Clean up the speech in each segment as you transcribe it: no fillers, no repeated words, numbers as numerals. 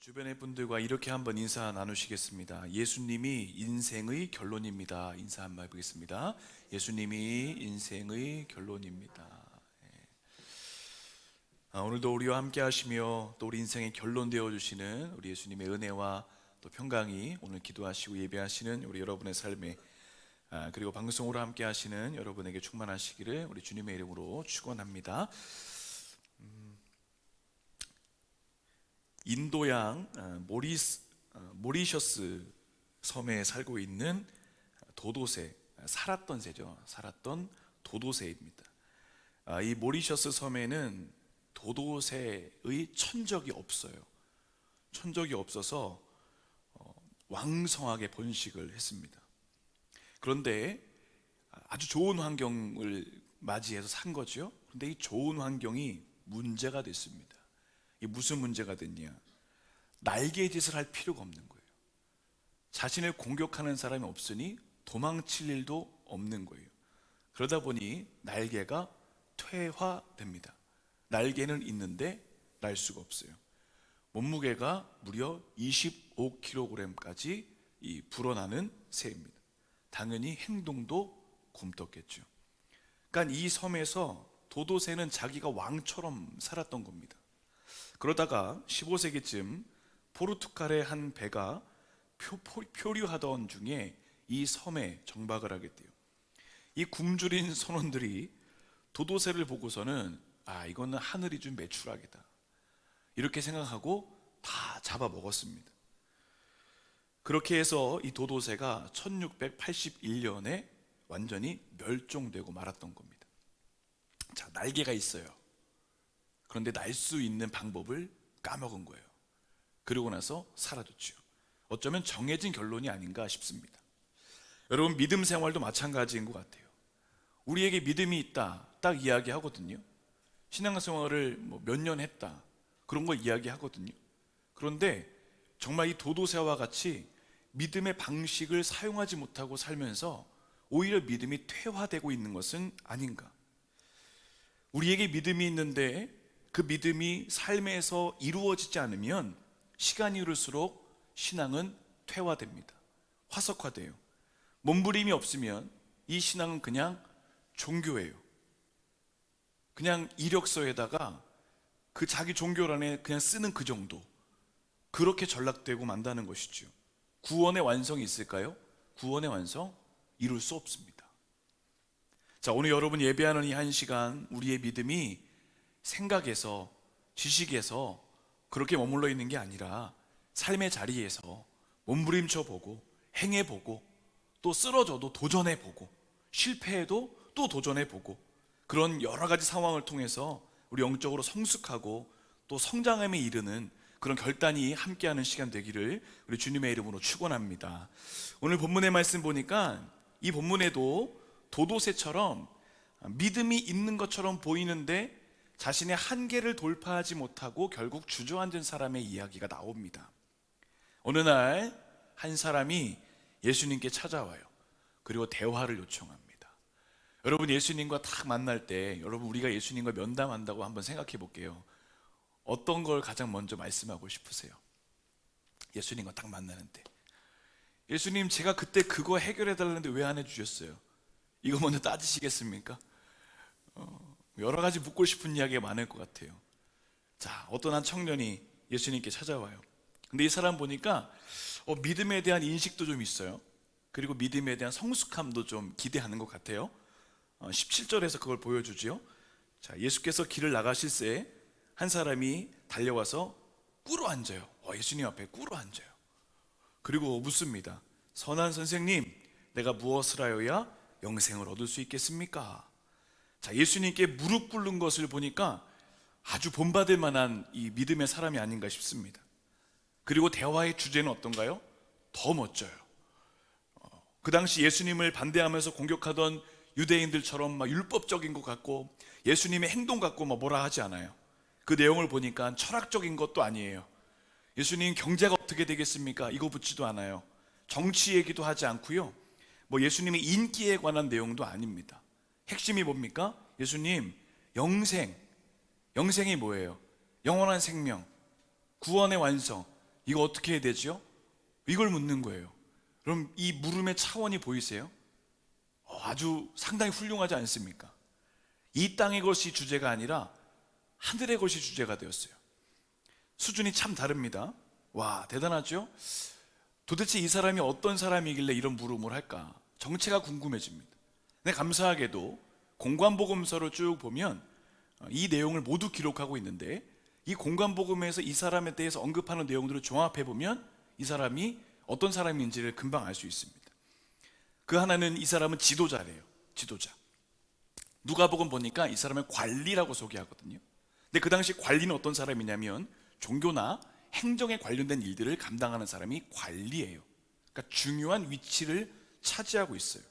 주변의 분들과 이렇게 한번 인사 나누시겠습니다. 예수님이 인생의 결론입니다. 인사 한번 해보겠습니다. 예수님이 인생의 결론입니다. 오늘도 우리와 함께 하시며 또 우리 인생의 결론 되어주시는 우리 예수님의 은혜와 또 평강이 오늘 기도하시고 예배하시는 우리 여러분의 삶에 그리고 방송으로 함께 하시는 여러분에게 충만하시기를 우리 주님의 이름으로 축원합니다. 인도양 모리셔스 섬에 살고 있는 도도새, 살았던 새죠. 살았던 도도새입니다. 이 모리셔스 섬에는 도도새의 천적이 없어요. 천적이 없어서 왕성하게 번식을 했습니다. 그런데 아주 좋은 환경을 맞이해서 산 거죠. 그런데 이 좋은 환경이 문제가 됐습니다. 이게 무슨 문제가 됐냐? 날개짓을 할 필요가 없는 거예요. 자신을 공격하는 사람이 없으니 도망칠 일도 없는 거예요. 그러다 보니 날개가 퇴화됩니다. 날개는 있는데 날 수가 없어요. 몸무게가 무려 25kg까지 불어나는 새입니다. 당연히 행동도 굼떴겠죠. 그러니까 이 섬에서 도도새는 자기가 왕처럼 살았던 겁니다. 그러다가 15세기쯤 포르투갈의 한 배가 표류하던 중에 이 섬에 정박을 하게 돼요. 이 굶주린 선원들이 도도새를 보고서는 이거는 하늘이 준 매출하기다 이렇게 생각하고 다 잡아먹었습니다. 그렇게 해서 이 도도새가 1681년에 완전히 멸종되고 말았던 겁니다. 자, 날개가 있어요. 그런데 날 수 있는 방법을 까먹은 거예요. 그러고 나서 사라졌죠. 어쩌면 정해진 결론이 아닌가 싶습니다. 여러분, 믿음 생활도 마찬가지인 것 같아요. 우리에게 믿음이 있다 딱 이야기하거든요. 신앙생활을 몇 년 했다 그런 걸 이야기하거든요. 그런데 정말 이 도도새와 같이 믿음의 방식을 사용하지 못하고 살면서 오히려 믿음이 퇴화되고 있는 것은 아닌가. 우리에게 믿음이 있는데 그 믿음이 삶에서 이루어지지 않으면 시간이 흐를수록 신앙은 퇴화됩니다. 화석화돼요. 몸부림이 없으면 이 신앙은 그냥 종교예요. 그냥 이력서에다가 그 자기 종교란에 그냥 쓰는 그 정도. 그렇게 전락되고 만다는 것이죠. 구원의 완성이 있을까요? 구원의 완성 이룰 수 없습니다. 자, 오늘 여러분 예배하는 이 한 시간 우리의 믿음이 생각에서 지식에서 그렇게 머물러 있는 게 아니라 삶의 자리에서 몸부림쳐 보고 행해 보고 또 쓰러져도 도전해 보고 실패해도 또 도전해 보고 그런 여러 가지 상황을 통해서 우리 영적으로 성숙하고 또 성장함에 이르는 그런 결단이 함께하는 시간 되기를 우리 주님의 이름으로 축원합니다. 오늘 본문의 말씀 보니까 이 본문에도 도도새처럼 믿음이 있는 것처럼 보이는데 자신의 한계를 돌파하지 못하고 결국 주저앉은 사람의 이야기가 나옵니다. 어느 날 한 사람이 예수님께 찾아와요. 그리고 대화를 요청합니다. 여러분, 예수님과 딱 만날 때 여러분 우리가 예수님과 면담한다고 한번 생각해 볼게요. 어떤 걸 가장 먼저 말씀하고 싶으세요? 예수님과 딱 만나는데 예수님, 제가 그때 그거 해결해 달라는데 왜 안 해주셨어요? 이거 먼저 따지시겠습니까? 여러 가지 묻고 싶은 이야기가 많을 것 같아요. 자, 어떤 한 청년이 예수님께 찾아와요. 근데 이 사람 보니까 믿음에 대한 인식도 좀 있어요. 그리고 믿음에 대한 성숙함도 좀 기대하는 것 같아요. 17절에서 그걸 보여주지요. 자, 예수께서 길을 나가실새 한 사람이 달려와서 꿇어 앉아요. 예수님 앞에 꿇어 앉아요. 그리고 묻습니다. 선한 선생님, 내가 무엇을 하여야 영생을 얻을 수 있겠습니까? 자, 예수님께 무릎 꿇는 것을 보니까 아주 본받을 만한 이 믿음의 사람이 아닌가 싶습니다. 그리고 대화의 주제는 어떤가요? 더 멋져요. 그 당시 예수님을 반대하면서 공격하던 유대인들처럼 막 율법적인 것 같고 예수님의 행동 같고 뭐라 하지 않아요. 그 내용을 보니까 철학적인 것도 아니에요. 예수님 경제가 어떻게 되겠습니까? 이거 묻지도 않아요. 정치 얘기도 하지 않고요. 예수님의 인기에 관한 내용도 아닙니다. 핵심이 뭡니까? 예수님, 영생이 뭐예요? 영원한 생명, 구원의 완성, 이거 어떻게 해야 되죠? 이걸 묻는 거예요. 그럼 이 물음의 차원이 보이세요? 아주 상당히 훌륭하지 않습니까? 이 땅의 것이 주제가 아니라 하늘의 것이 주제가 되었어요. 수준이 참 다릅니다. 와, 대단하죠? 도대체 이 사람이 어떤 사람이길래 이런 물음을 할까? 정체가 궁금해집니다. 근데 감사하게도 공관복음서를 쭉 보면 이 내용을 모두 기록하고 있는데, 이 공관복음에서 이 사람에 대해서 언급하는 내용들을 종합해 보면 이 사람이 어떤 사람인지를 금방 알 수 있습니다. 그 하나는, 이 사람은 지도자래요. 지도자. 누가복음 보니까 이 사람을 관리라고 소개하거든요. 근데 그 당시 관리는 어떤 사람이냐면 종교나 행정에 관련된 일들을 감당하는 사람이 관리예요. 그러니까 중요한 위치를 차지하고 있어요.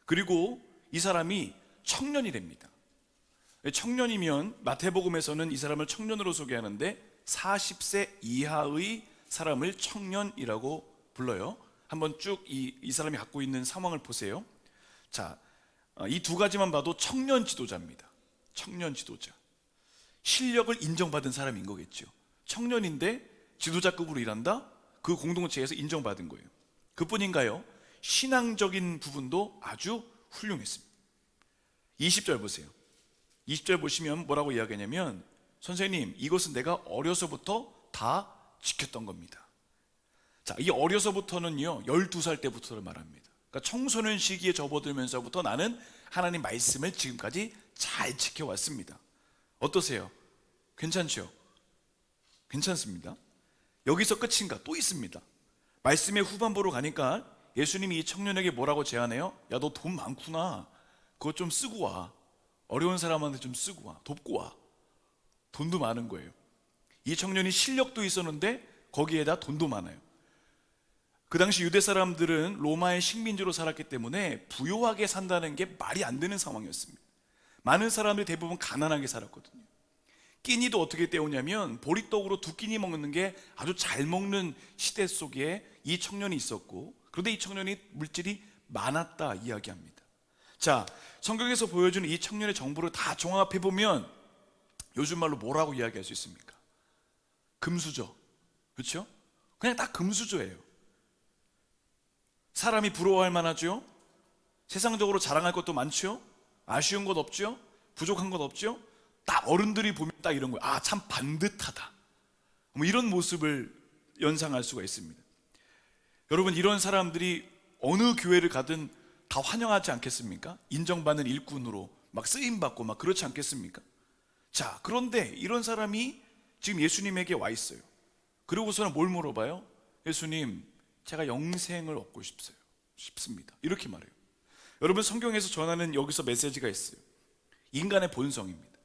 그리고 이 사람이 청년이랍니다. 청년이면 마태복음에서는 이 사람을 청년으로 소개하는데 40세 이하의 사람을 청년이라고 불러요. 한번 쭉 이 사람이 갖고 있는 상황을 보세요. 자, 이 두 가지만 봐도 청년 지도자입니다. 청년 지도자. 실력을 인정받은 사람인 거겠죠. 청년인데 지도자급으로 일한다? 그 공동체에서 인정받은 거예요. 그뿐인가요? 신앙적인 부분도 아주 훌륭했습니다. 20절 보세요. 20절 보시면 뭐라고 이야기하냐면, 선생님, 이것은 내가 어려서부터 다 지켰던 겁니다. 자, 이 어려서부터는요 12살 때부터를 말합니다. 그러니까 청소년 시기에 접어들면서부터 나는 하나님 말씀을 지금까지 잘 지켜왔습니다. 어떠세요? 괜찮죠? 괜찮습니다. 여기서 끝인가? 또 있습니다. 말씀의 후반부로 가니까 예수님이 이 청년에게 뭐라고 제안해요? 야, 너 돈 많구나. 그거 좀 쓰고 와. 어려운 사람한테 좀 쓰고 와. 돕고 와. 돈도 많은 거예요. 이 청년이 실력도 있었는데 거기에다 돈도 많아요. 그 당시 유대 사람들은 로마의 식민지로 살았기 때문에 부유하게 산다는 게 말이 안 되는 상황이었습니다. 많은 사람들이 대부분 가난하게 살았거든요. 끼니도 어떻게 때우냐면 보리떡으로 두 끼니 먹는 게 아주 잘 먹는 시대 속에 이 청년이 있었고, 그런데 이 청년이 물질이 많았다 이야기합니다. 자, 성경에서 보여주는 이 청년의 정보를 다 종합해보면 요즘 말로 뭐라고 이야기할 수 있습니까? 금수저. 그렇죠? 그냥 딱 금수저예요. 사람이 부러워할 만하죠? 세상적으로 자랑할 것도 많죠? 아쉬운 것 없죠? 부족한 것 없죠? 딱 어른들이 보면 딱 이런 거예요. 아, 참 반듯하다. 뭐 이런 모습을 연상할 수가 있습니다. 여러분, 이런 사람들이 어느 교회를 가든 다 환영하지 않겠습니까? 인정받는 일꾼으로 막 쓰임받고 막 그렇지 않겠습니까? 자, 그런데 이런 사람이 지금 예수님에게 와 있어요. 그러고서는 뭘 물어봐요? 예수님, 제가 영생을 얻고 싶습니다. 이렇게 말해요. 여러분, 성경에서 전하는 여기서 메시지가 있어요. 인간의 본성입니다.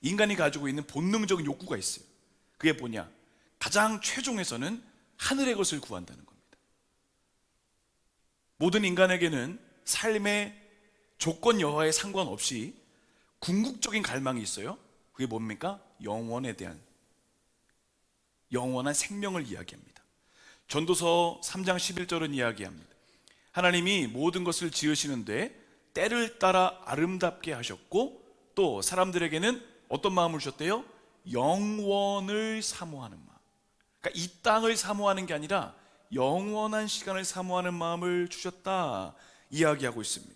인간이 가지고 있는 본능적인 욕구가 있어요. 그게 뭐냐? 가장 최종에서는 하늘의 것을 구한다는 겁니다. 모든 인간에게는 삶의 조건 여하에 상관없이 궁극적인 갈망이 있어요. 그게 뭡니까? 영원에 대한, 영원한 생명을 이야기합니다. 전도서 3장 11절은 이야기합니다. 하나님이 모든 것을 지으시는데 때를 따라 아름답게 하셨고, 또 사람들에게는 어떤 마음을 주셨대요? 영원을 사모하는 마음. 그러니까 이 땅을 사모하는 게 아니라 영원한 시간을 사모하는 마음을 주셨다 이야기하고 있습니다.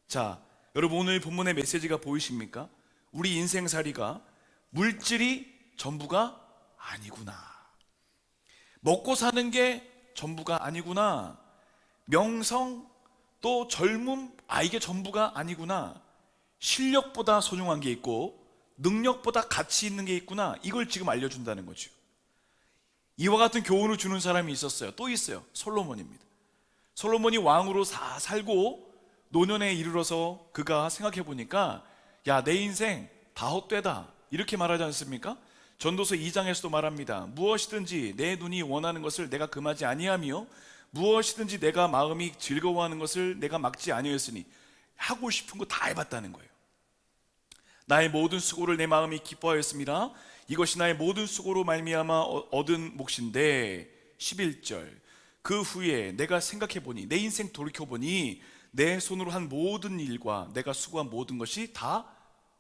자, 여러분, 오늘 본문의 메시지가 보이십니까? 우리 인생살이가 물질이 전부가 아니구나. 먹고 사는 게 전부가 아니구나. 명성, 또 젊음, 이게 전부가 아니구나. 실력보다 소중한 게 있고 능력보다 가치 있는 게 있구나. 이걸 지금 알려준다는 거죠. 이와 같은 교훈을 주는 사람이 있었어요. 또 있어요. 솔로몬입니다. 솔로몬이 왕으로 살고 노년에 이르러서 그가 생각해 보니까, 야, 내 인생 다 헛되다 이렇게 말하지 않습니까? 전도서 2장에서도 말합니다. 무엇이든지 내 눈이 원하는 것을 내가 금하지 아니하며 무엇이든지 내가 마음이 즐거워하는 것을 내가 막지 아니하였으니, 하고 싶은 거 다 해봤다는 거예요. 나의 모든 수고를 내 마음이 기뻐하였습니다. 이것이 나의 모든 수고로 말미암아 얻은 몫인데, 11절, 그 후에 내가 생각해보니, 내 인생 돌이켜보니 내 손으로 한 모든 일과 내가 수고한 모든 것이 다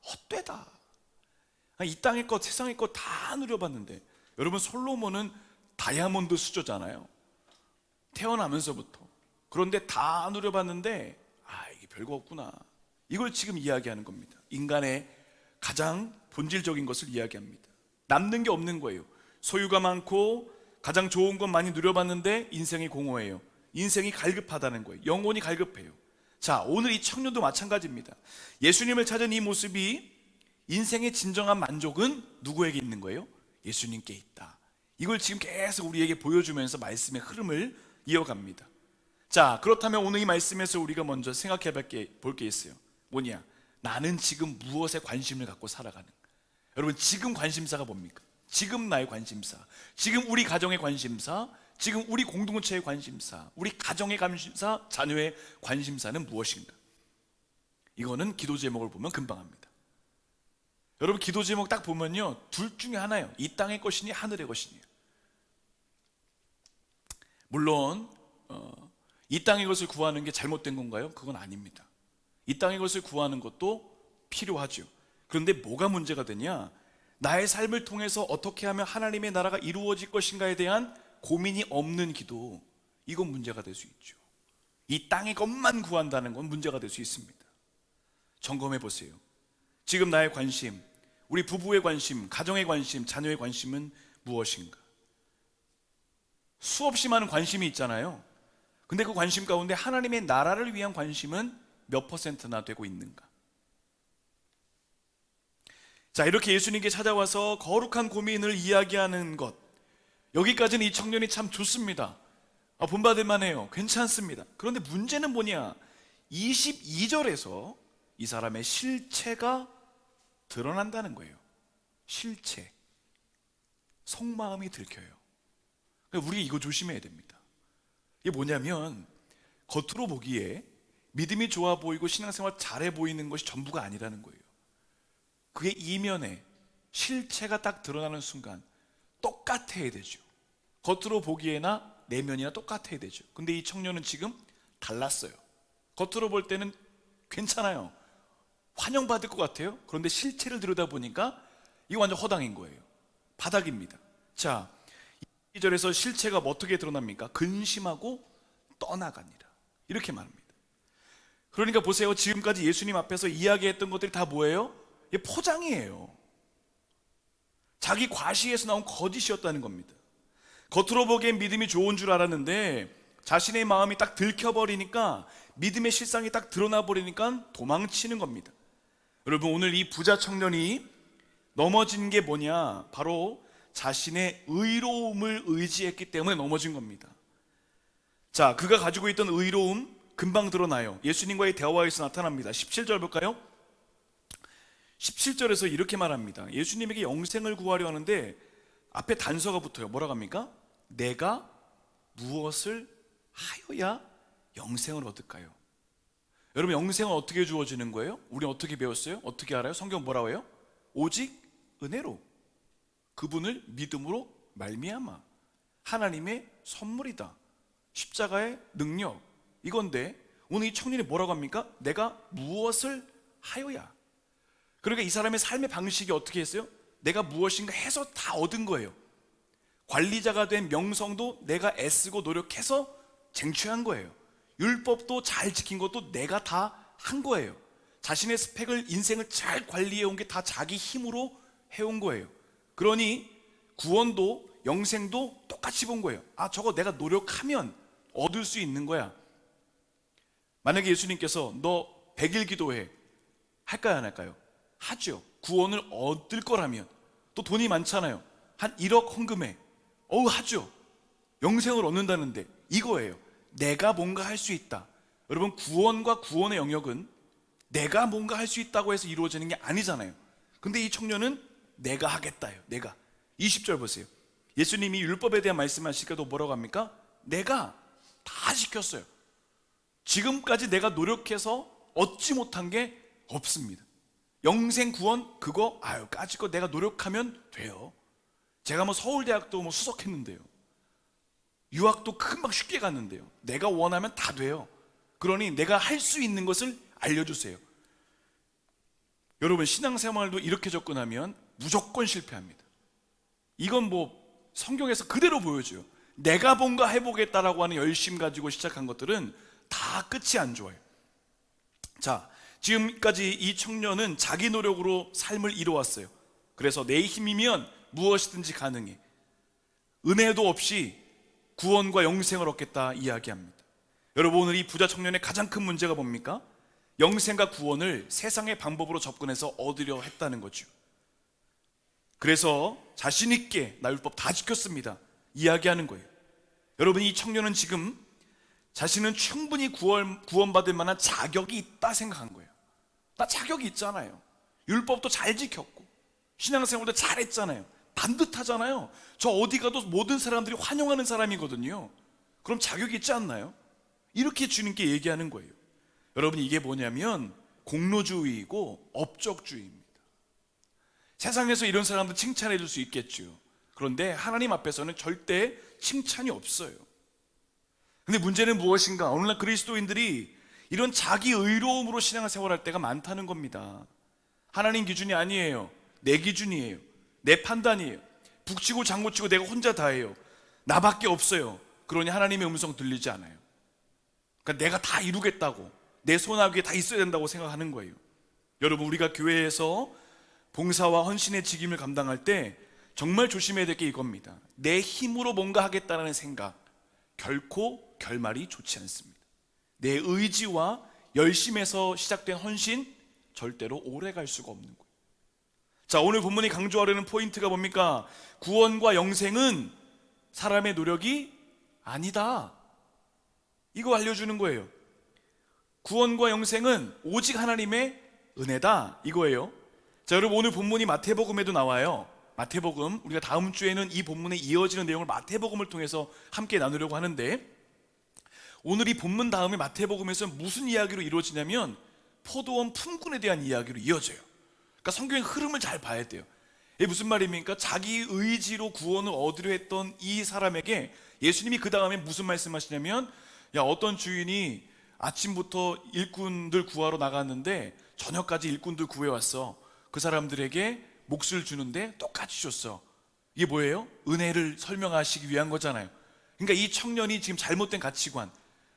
헛되다. 이 땅의 것, 세상의 것 다 누려봤는데, 여러분, 솔로몬은 다이아몬드 수저잖아요. 태어나면서부터. 그런데 다 누려봤는데 이게 별거 없구나. 이걸 지금 이야기하는 겁니다. 인간의 가장 본질적인 것을 이야기합니다. 남는 게 없는 거예요. 소유가 많고 가장 좋은 것 많이 누려봤는데 인생이 공허해요. 인생이 갈급하다는 거예요. 영혼이 갈급해요. 자, 오늘 이 청년도 마찬가지입니다. 예수님을 찾은 이 모습이 인생의 진정한 만족은 누구에게 있는 거예요? 예수님께 있다. 이걸 지금 계속 우리에게 보여주면서 말씀의 흐름을 이어갑니다. 자, 그렇다면 오늘 이 말씀에서 우리가 먼저 생각해 볼 게 있어요. 뭐냐? 나는 지금 무엇에 관심을 갖고 살아가는가? 여러분, 지금 관심사가 뭡니까? 지금 나의 관심사, 지금 우리 가정의 관심사, 지금 우리 공동체의 관심사, 우리 가정의 관심사, 자녀의 관심사는 무엇인가? 이거는 기도 제목을 보면 금방 합니다. 여러분, 기도 제목 딱 보면요, 둘 중에 하나예요. 이 땅의 것이니 하늘의 것이니. 물론 이 땅의 것을 구하는 게 잘못된 건가요? 그건 아닙니다. 이 땅의 것을 구하는 것도 필요하죠. 그런데 뭐가 문제가 되냐? 나의 삶을 통해서 어떻게 하면 하나님의 나라가 이루어질 것인가에 대한 고민이 없는 기도, 이건 문제가 될 수 있죠. 이 땅의 것만 구한다는 건 문제가 될 수 있습니다. 점검해 보세요. 지금 나의 관심, 우리 부부의 관심, 가정의 관심, 자녀의 관심은 무엇인가? 수없이 많은 관심이 있잖아요. 근데 그 관심 가운데 하나님의 나라를 위한 관심은 몇 %나 되고 있는가? 자, 이렇게 예수님께 찾아와서 거룩한 고민을 이야기하는 것, 여기까지는 이 청년이 참 좋습니다. 본받을 만해요. 괜찮습니다. 그런데 문제는 뭐냐? 22절에서 이 사람의 실체가 드러난다는 거예요. 실체, 속마음이 들켜요. 우리 이거 조심해야 됩니다. 이게 뭐냐면 겉으로 보기에 믿음이 좋아 보이고 신앙생활 잘해 보이는 것이 전부가 아니라는 거예요. 그게 이면에 실체가 딱 드러나는 순간 똑같아야 되죠. 겉으로 보기에나 내면이나 똑같아야 되죠. 근데 이 청년은 지금 달랐어요. 겉으로 볼 때는 괜찮아요. 환영받을 것 같아요. 그런데 실체를 들여다보니까 이거 완전 허당인 거예요. 바닥입니다. 자, 2절에서 실체가 어떻게 드러납니까? 근심하고 떠나가니라, 이렇게 말합니다. 그러니까 보세요. 지금까지 예수님 앞에서 이야기했던 것들이 다 뭐예요? 이게 포장이에요. 자기 과시에서 나온 거짓이었다는 겁니다. 겉으로 보기엔 믿음이 좋은 줄 알았는데 자신의 마음이 딱 들켜버리니까, 믿음의 실상이 딱 드러나 버리니까 도망치는 겁니다. 여러분, 오늘 이 부자 청년이 넘어진 게 뭐냐? 바로 자신의 의로움을 의지했기 때문에 넘어진 겁니다. 자, 그가 가지고 있던 의로움 금방 드러나요. 예수님과의 대화에서 나타납니다. 17절 볼까요? 17절에서 이렇게 말합니다. 예수님에게 영생을 구하려 하는데 앞에 단서가 붙어요. 뭐라고 합니까? 내가 무엇을 하여야 영생을 얻을까요? 여러분, 영생은 어떻게 주어지는 거예요? 우리 어떻게 배웠어요? 어떻게 알아요? 성경 뭐라고 해요? 오직 은혜로, 그분을 믿음으로 말미암아, 하나님의 선물이다, 십자가의 능력, 이건데 오늘 이 청년이 뭐라고 합니까? 내가 무엇을 하여야. 그러니까 이 사람의 삶의 방식이 어떻게 했어요? 내가 무엇인가 해서 다 얻은 거예요. 관리자가 된 명성도 내가 애쓰고 노력해서 쟁취한 거예요. 율법도 잘 지킨 것도 내가 다 한 거예요. 자신의 스펙을, 인생을 잘 관리해온 게 다 자기 힘으로 해온 거예요. 그러니 구원도 영생도 똑같이 본 거예요. 저거 내가 노력하면 얻을 수 있는 거야. 만약에 예수님께서 너 100일 기도해, 할까요 안 할까요? 하죠. 구원을 얻을 거라면. 또 돈이 많잖아요. 한 1억 헌금해, 하죠. 영생을 얻는다는데 이거예요. 내가 뭔가 할 수 있다. 여러분, 구원과 구원의 영역은 내가 뭔가 할 수 있다고 해서 이루어지는 게 아니잖아요. 근데 이 청년은 내가 하겠다요. 내가. 20절 보세요. 예수님이 율법에 대한 말씀하실 때도 뭐라고 합니까? 내가 다 지켰어요. 지금까지 내가 노력해서 얻지 못한 게 없습니다. 영생 구원 그거 까짓 내가 노력하면 돼요. 제가 서울대학도 수석했는데요, 유학도 금방 쉽게 갔는데요, 내가 원하면 다 돼요. 그러니 내가 할 수 있는 것을 알려주세요. 여러분, 신앙생활도 이렇게 접근하면 무조건 실패합니다. 이건 성경에서 그대로 보여줘요. 내가 뭔가 해보겠다라고 하는 열심 가지고 시작한 것들은 다 끝이 안 좋아요. 자, 지금까지 이 청년은 자기 노력으로 삶을 이루었어요. 그래서 내 힘이면 무엇이든지 가능해. 은혜도 없이 구원과 영생을 얻겠다 이야기합니다. 여러분, 오늘 이 부자 청년의 가장 큰 문제가 뭡니까? 영생과 구원을 세상의 방법으로 접근해서 얻으려 했다는 거죠. 그래서 자신 있게 나 율법 다 지켰습니다 이야기하는 거예요. 여러분, 이 청년은 지금 자신은 충분히 구원받을 만한 자격이 있다 생각한 거예요. 나 자격이 있잖아요. 율법도 잘 지켰고 신앙생활도 잘했잖아요. 반듯하잖아요. 저 어디 가도 모든 사람들이 환영하는 사람이거든요. 그럼 자격이 있지 않나요? 이렇게 주님께 얘기하는 거예요. 여러분, 이게 뭐냐면 공로주의이고 업적주의입니다. 세상에서 이런 사람들 칭찬해 줄 수 있겠죠. 그런데 하나님 앞에서는 절대 칭찬이 없어요. 근데 문제는 무엇인가? 오늘날 그리스도인들이 이런 자기 의로움으로 신앙생활 할 때가 많다는 겁니다. 하나님 기준이 아니에요. 내 기준이에요. 내 판단이에요. 북치고 장구치고 내가 혼자 다 해요. 나밖에 없어요. 그러니 하나님의 음성 들리지 않아요. 그러니까 내가 다 이루겠다고, 내 손아귀에 다 있어야 된다고 생각하는 거예요. 여러분, 우리가 교회에서 봉사와 헌신의 직임을 감당할 때 정말 조심해야 될 게 이겁니다. 내 힘으로 뭔가 하겠다는 생각, 결코 결말이 좋지 않습니다. 내 의지와 열심에서 시작된 헌신, 절대로 오래 갈 수가 없는 거예요. 자, 오늘 본문이 강조하려는 포인트가 뭡니까? 구원과 영생은 사람의 노력이 아니다, 이거 알려주는 거예요. 구원과 영생은 오직 하나님의 은혜다, 이거예요. 자, 여러분, 오늘 본문이 마태복음에도 나와요. 마태복음, 우리가 다음 주에는 이 본문에 이어지는 내용을 마태복음을 통해서 함께 나누려고 하는데, 오늘 이 본문 다음에 마태복음에서 무슨 이야기로 이루어지냐면 포도원 품꾼에 대한 이야기로 이어져요. 그러니까 성경의 흐름을 잘 봐야 돼요. 이게 무슨 말입니까? 자기 의지로 구원을 얻으려 했던 이 사람에게 예수님이 그 다음에 무슨 말씀하시냐면, 야, 어떤 주인이 아침부터 일꾼들 구하러 나갔는데 저녁까지 일꾼들 구해왔어. 그 사람들에게 몫을 주는데 똑같이 줬어. 이게 뭐예요? 은혜를 설명하시기 위한 거잖아요. 그러니까 이 청년이 지금 잘못된 가치관,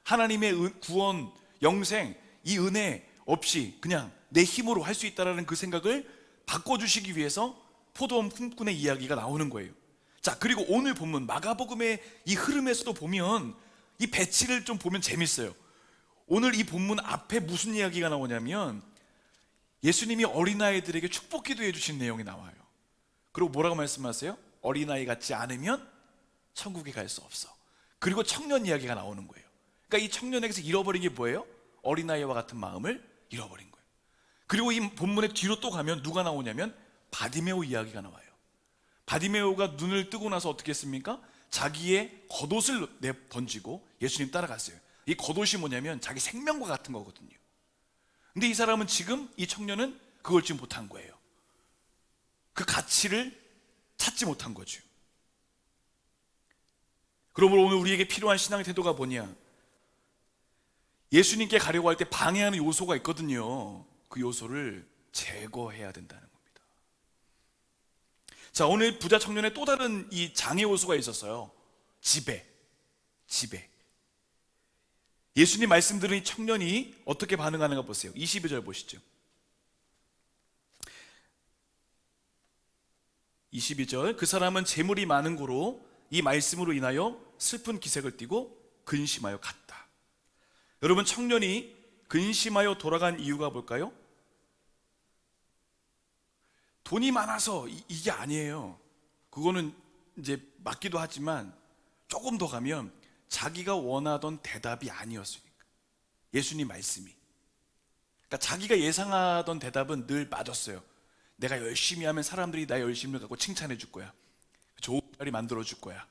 하나님의 구원, 영생, 이 은혜 없이 그냥 내 힘으로 할 수 있다는 그 생각을 바꿔주시기 위해서 포도원 품꾼의 이야기가 나오는 거예요. 자, 그리고 오늘 본문 마가복음의 이 흐름에서도 보면 이 배치를 좀 보면 재밌어요. 오늘 이 본문 앞에 무슨 이야기가 나오냐면 예수님이 어린아이들에게 축복 기도해 주신 내용이 나와요. 그리고 뭐라고 말씀하세요? 어린아이 같지 않으면 천국에 갈 수 없어. 그리고 청년 이야기가 나오는 거예요. 그러니까 이 청년에게서 잃어버린 게 뭐예요? 어린아이와 같은 마음을 잃어버린 거예요. 그리고 이 본문의 뒤로 또 가면 누가 나오냐면 바디메오 이야기가 나와요. 바디메오가 눈을 뜨고 나서 어떻게 했습니까? 자기의 겉옷을 던지고 예수님 따라갔어요. 이 겉옷이 뭐냐면 자기 생명과 같은 거거든요. 근데 이 사람은 지금, 이 청년은 그걸 지금 못한 거예요. 그 가치를 찾지 못한 거죠. 그러므로 오늘 우리에게 필요한 신앙의 태도가 뭐냐? 예수님께 가려고 할 때 방해하는 요소가 있거든요. 그 요소를 제거해야 된다는 겁니다. 자, 오늘 부자 청년의 또 다른 이 장애 요소가 있었어요. 지배. 예수님 말씀 들은 이 청년이 어떻게 반응하는가 보세요. 22절 보시죠. 22절, 그 사람은 재물이 많은 고로 이 말씀으로 인하여 슬픈 기색을 띠고 근심하여 갔다. 여러분, 청년이 근심하여 돌아간 이유가 뭘까요? 돈이 많아서 이게 아니에요. 그거는 이제 맞기도 하지만 조금 더 가면 자기가 원하던 대답이 아니었으니까. 예수님 말씀이, 그러니까 자기가 예상하던 대답은 늘 맞았어요. 내가 열심히 하면 사람들이 나의 열심을 갖고 칭찬해 줄 거야. 좋은 자리 만들어 줄 거야.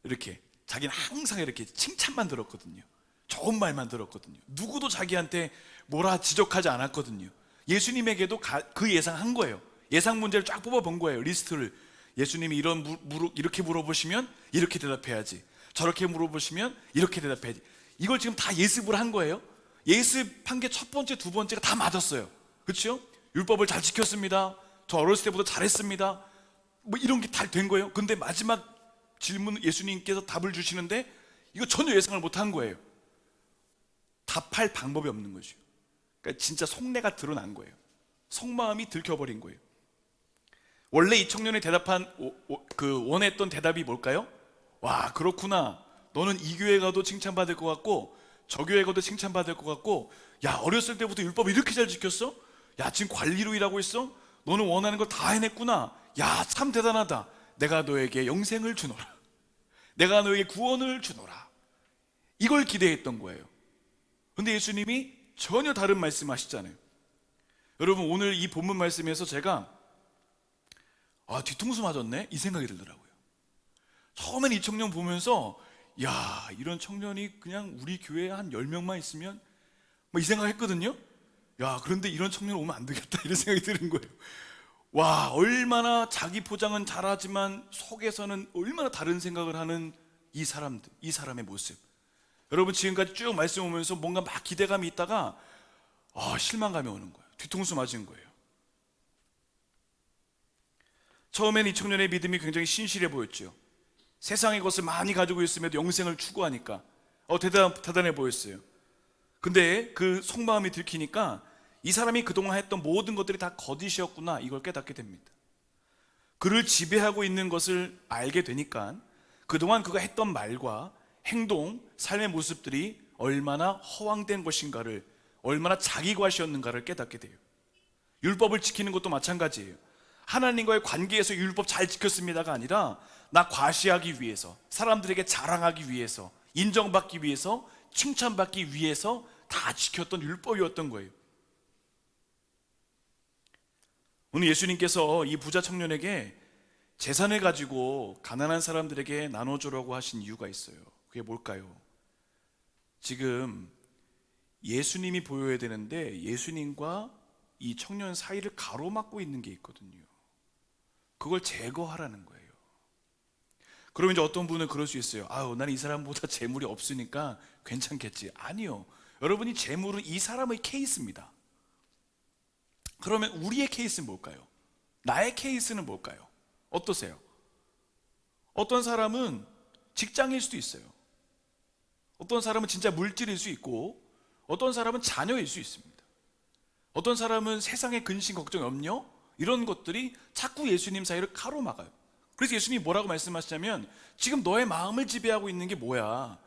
이렇게 자기는 항상 이렇게 칭찬만 들었거든요. 좋은 말만 들었거든요. 누구도 자기한테 뭐라 지적하지 않았거든요. 예수님에게도 그 예상한 거예요. 예상 문제를 쫙 뽑아본 거예요. 리스트를. 예수님이 이렇게 물어보시면 이렇게 대답해야지, 저렇게 물어보시면 이렇게 대답해야지. 이걸 지금 다 예습을 한 거예요. 예습한 게 첫 번째, 두 번째가 다 맞았어요. 그렇죠? 율법을 잘 지켰습니다. 저 어렸을 때보다 잘했습니다. 뭐 이런 게 다 된 거예요. 근데 마지막 질문 예수님께서 답을 주시는데 이거 전혀 예상을 못한 거예요. 답할 방법이 없는 거죠. 그러니까 진짜 속내가 드러난 거예요. 속마음이 들켜버린 거예요. 원래 이 청년이 대답한 원했던 대답이 뭘까요? 와, 그렇구나. 너는 이 교회 가도 칭찬받을 것 같고 저 교회 가도 칭찬받을 것 같고, 야, 어렸을 때부터 율법 이렇게 잘 지켰어? 야, 지금 관리로 일하고 있어? 너는 원하는 거 다 해냈구나. 야, 참 대단하다. 내가 너에게 영생을 주노라. 내가 너에게 구원을 주노라. 이걸 기대했던 거예요. 근데 예수님이 전혀 다른 말씀하시잖아요. 여러분, 오늘 이 본문 말씀에서 제가 뒤통수 맞았네 이 생각이 들더라고요. 처음엔 이 청년 보면서 야, 이런 청년이 그냥 우리 교회에 한 10명만 있으면 뭐 이 생각 했거든요. 야, 그런데 이런 청년 오면 안 되겠다 이런 생각이 드는 거예요. 와, 얼마나 자기 포장은 잘하지만 속에서는 얼마나 다른 생각을 하는 이 사람들, 이 사람의 모습. 여러분, 지금까지 쭉 말씀 오면서 뭔가 막 기대감이 있다가 실망감이 오는 거예요. 뒤통수 맞은 거예요. 처음엔 이 청년의 믿음이 굉장히 신실해 보였죠. 세상의 것을 많이 가지고 있음에도 영생을 추구하니까 대단해 보였어요. 근데 그 속마음이 들키니까 이 사람이 그동안 했던 모든 것들이 다 거짓이었구나, 이걸 깨닫게 됩니다. 그를 지배하고 있는 것을 알게 되니까 그동안 그가 했던 말과 행동, 삶의 모습들이 얼마나 허황된 것인가를, 얼마나 자기과시였는가를 깨닫게 돼요. 율법을 지키는 것도 마찬가지예요. 하나님과의 관계에서 율법 잘 지켰습니다가 아니라 나 과시하기 위해서, 사람들에게 자랑하기 위해서, 인정받기 위해서, 칭찬받기 위해서 다 지켰던 율법이었던 거예요. 오늘 예수님께서 이 부자 청년에게 재산을 가지고 가난한 사람들에게 나눠주라고 하신 이유가 있어요. 그게 뭘까요? 지금 예수님이 보여야 되는데 예수님과 이 청년 사이를 가로막고 있는 게 있거든요. 그걸 제거하라는 거예요. 그러면 이제 어떤 분은 그럴 수 있어요. 나는 이 사람보다 재물이 없으니까 괜찮겠지. 아니요. 여러분이 재물은 이 사람의 케이스입니다. 그러면 우리의 케이스는 뭘까요? 나의 케이스는 뭘까요? 어떠세요? 어떤 사람은 직장일 수도 있어요. 어떤 사람은 진짜 물질일 수 있고, 어떤 사람은 자녀일 수 있습니다. 어떤 사람은 세상의 근심, 걱정, 염려, 이런 것들이 자꾸 예수님 사이를 가로막아요. 그래서 예수님이 뭐라고 말씀하시냐면, 지금 너의 마음을 지배하고 있는 게 뭐야?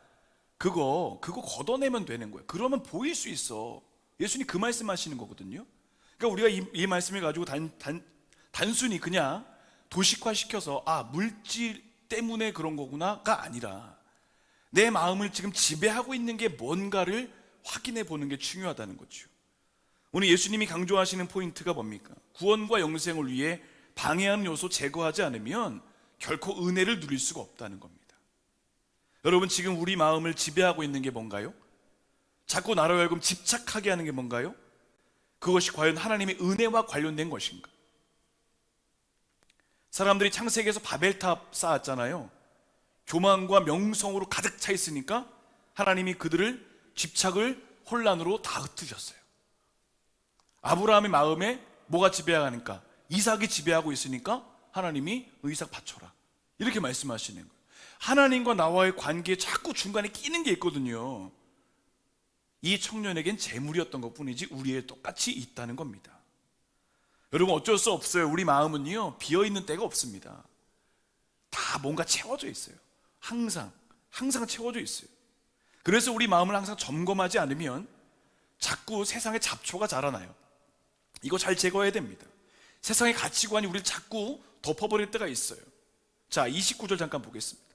그거 걷어내면 되는 거야. 그러면 보일 수 있어. 예수님이 그 말씀하시는 거거든요. 그러니까 우리가 이 말씀을 가지고 단순히 그냥 도식화시켜서 물질 때문에 그런 거구나가 아니라 내 마음을 지금 지배하고 있는 게 뭔가를 확인해 보는 게 중요하다는 거죠. 오늘 예수님이 강조하시는 포인트가 뭡니까? 구원과 영생을 위해 방해하는 요소 제거하지 않으면 결코 은혜를 누릴 수가 없다는 겁니다. 여러분, 지금 우리 마음을 지배하고 있는 게 뭔가요? 자꾸 나로 하여금 집착하게 하는 게 뭔가요? 그것이 과연 하나님의 은혜와 관련된 것인가? 사람들이 창세기에서 바벨탑 쌓았잖아요. 교만과 명성으로 가득 차 있으니까 하나님이 그들을 집착을 혼란으로 다 흩으셨어요. 아브라함의 마음에 뭐가 지배하니까? 이삭이 지배하고 있으니까 하나님이 이삭 바쳐라, 이렇게 말씀하시는 거예요. 하나님과 나와의 관계에 자꾸 중간에 끼는 게 있거든요. 이 청년에겐 재물이었던 것뿐이지 우리에 똑같이 있다는 겁니다. 여러분, 어쩔 수 없어요. 우리 마음은요, 비어있는 때가 없습니다. 다 뭔가 채워져 있어요. 항상 채워져 있어요. 그래서 우리 마음을 항상 점검하지 않으면 자꾸 세상의 잡초가 자라나요. 이거 잘 제거해야 됩니다. 세상의 가치관이 우리를 자꾸 덮어버릴 때가 있어요. 자, 29절 잠깐 보겠습니다.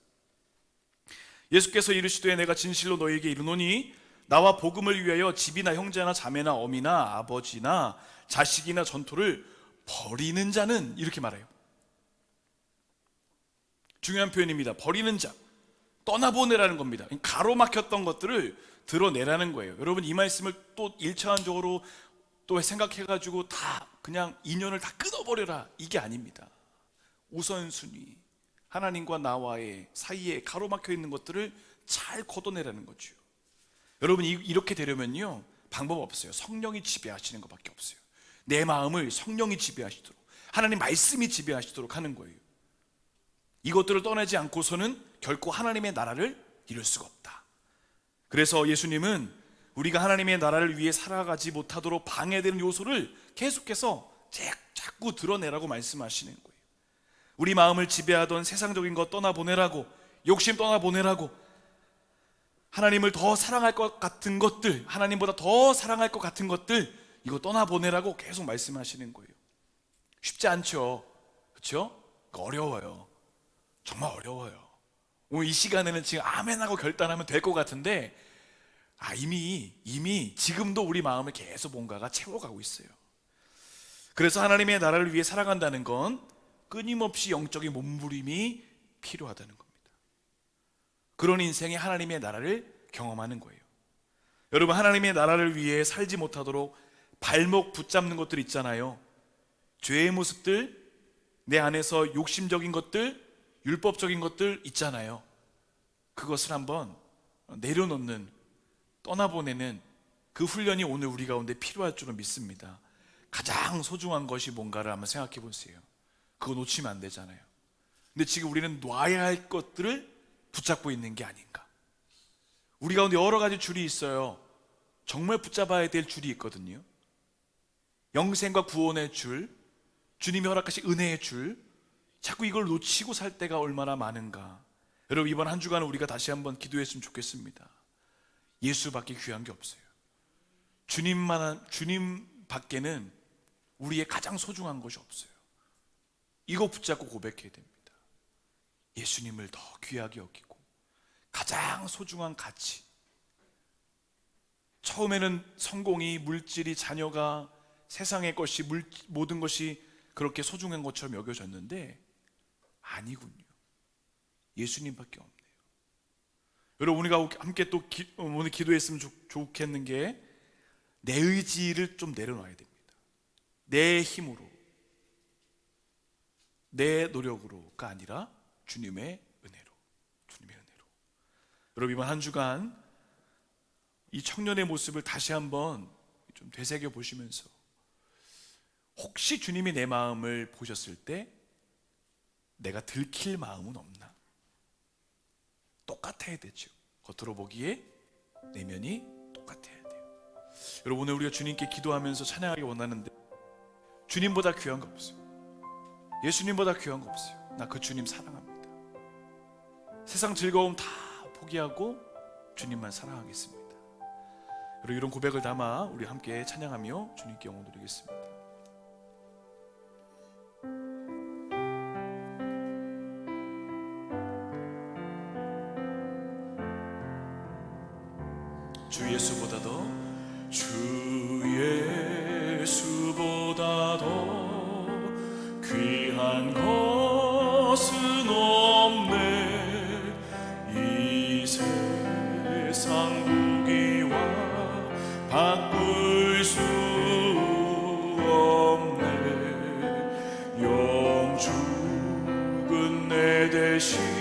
예수께서 이르시되 내가 진실로 너희에게 이르노니 나와 복음을 위하여 집이나 형제나 자매나 어미나 아버지나 자식이나 전토를 버리는 자는, 이렇게 말해요. 중요한 표현입니다. 버리는 자, 떠나보내라는 겁니다. 가로막혔던 것들을 드러내라는 거예요. 여러분, 이 말씀을 또 일차원적으로 또 생각해가지고 다 그냥 인연을 다 끊어버려라, 이게 아닙니다. 우선순위, 하나님과 나와의 사이에 가로막혀 있는 것들을 잘 걷어내라는 거죠. 여러분, 이렇게 되려면요, 방법 없어요. 성령이 지배하시는 것밖에 없어요. 내 마음을 성령이 지배하시도록, 하나님 말씀이 지배하시도록 하는 거예요. 이것들을 떠나지 않고서는 결코 하나님의 나라를 이룰 수가 없다. 그래서 예수님은 우리가 하나님의 나라를 위해 살아가지 못하도록 방해되는 요소를 계속해서 자꾸 드러내라고 말씀하시는 거예요. 우리 마음을 지배하던 세상적인 것 떠나보내라고, 욕심 떠나보내라고, 하나님을 더 사랑할 것 같은 것들, 하나님보다 더 사랑할 것 같은 것들, 이거 떠나보내라고 계속 말씀하시는 거예요. 쉽지 않죠, 그렇죠? 어려워요. 정말 어려워요. 오늘 이 시간에는 지금 아멘하고 결단하면 될 것 같은데 이미 지금도 우리 마음을 계속 뭔가가 채워가고 있어요. 그래서 하나님의 나라를 위해 살아간다는 건 끊임없이 영적인 몸부림이 필요하다는 겁니다. 그런 인생에 하나님의 나라를 경험하는 거예요. 여러분, 하나님의 나라를 위해 살지 못하도록 발목 붙잡는 것들 있잖아요. 죄의 모습들, 내 안에서 욕심적인 것들, 율법적인 것들 있잖아요. 그것을 한번 내려놓는, 떠나보내는 그 훈련이 오늘 우리 가운데 필요할 줄은 믿습니다. 가장 소중한 것이 뭔가를 한번 생각해 보세요. 그거 놓치면 안 되잖아요. 근데 지금 우리는 놔야 할 것들을 붙잡고 있는 게 아닌가. 우리 가운데 여러 가지 줄이 있어요. 정말 붙잡아야 될 줄이 있거든요. 영생과 구원의 줄, 주님이 허락하신 은혜의 줄, 자꾸 이걸 놓치고 살 때가 얼마나 많은가. 여러분, 이번 한 주간 우리가 다시 한번 기도했으면 좋겠습니다. 예수밖에 귀한 게 없어요. 주님 밖에는 우리의 가장 소중한 것이 없어요. 이거 붙잡고 고백해야 됩니다. 예수님을 더 귀하게 여기고 가장 소중한 가치. 처음에는 성공이, 물질이, 자녀가, 세상의 것이, 모든 것이 그렇게 소중한 것처럼 여겨졌는데 아니군요. 예수님밖에 없네요. 여러분, 우리가 함께 또 오늘 기도했으면 좋겠는 게 내 의지를 좀 내려놔야 됩니다. 내 힘으로, 내 노력으로가 아니라 주님의 은혜로. 여러분, 이번 한 주간 이 청년의 모습을 다시 한번 좀 되새겨 보시면서 혹시 주님이 내 마음을 보셨을 때 내가 들킬 마음은 없나? 똑같아야 되죠. 겉으로 보기에 내면이 똑같아야 돼요. 여러분, 오늘 우리가 주님께 기도하면서 찬양하기 원하는데 주님보다 귀한 거 없어요. 예수님보다 귀한 거 없어요. 나 그 주님 사랑합니다. 세상 즐거움 다 포기하고 주님만 사랑하겠습니다. 여러분, 이런 고백을 담아 우리 함께 찬양하며 주님께 영광 드리겠습니다. 주 예수보다 더 귀한 것은 없네. 이 세상 무기와 바꿀 수 없네. 영죽은 내 대신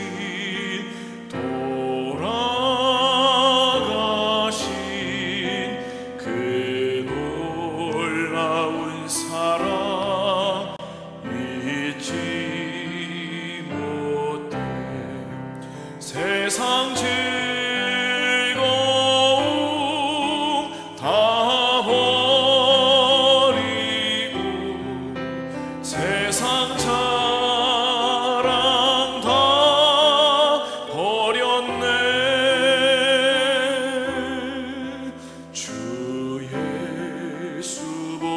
세상 즐거움 다 버리고 세상 자랑 다 버렸네. 주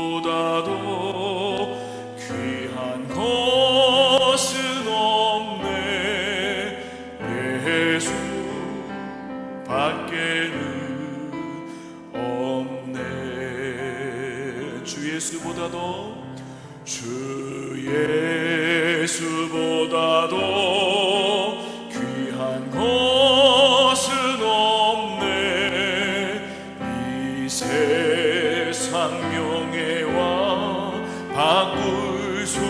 예수보다도 귀한 것은 없네. 예수 밖에는 없네. 주 예수보다도 귀한 것은 없네. 이 세상 명예와 바꿀 수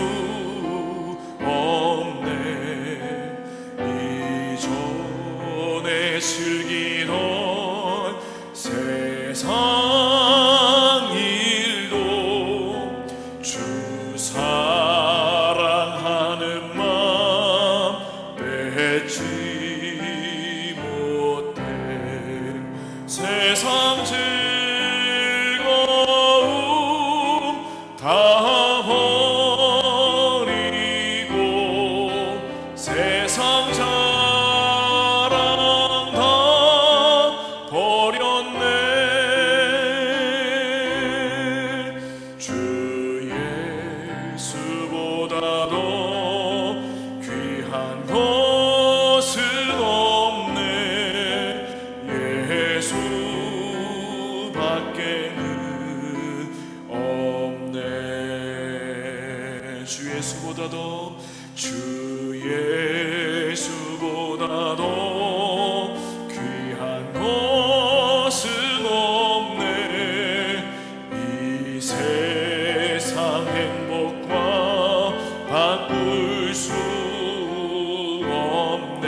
없네. 이전에 즐기던 세상 일도 주 사랑하는 마음 세상 즐거움 다 버리고 세상 자랑 다 버렸네. 주 예수보다 더 귀한 것은 없네. 예수밖에는 없네. 주 예수보다 더, 주 예수보다 더 귀한 것은 없네. 이 세상 행복과 바꿀 수 없네.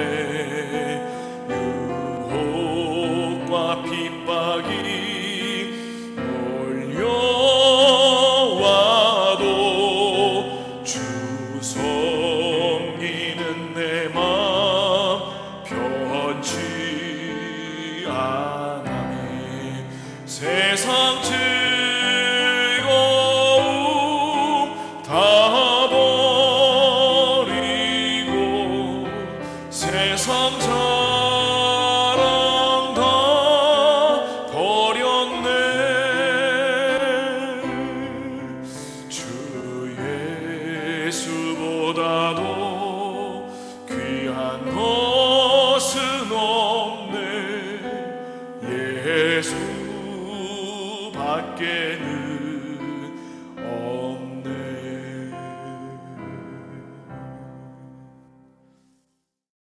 유혹과 핍박이 몰려와도 주 섬기는 내 맘 변치 않아네. 세상 즐거움 다 버리고 세상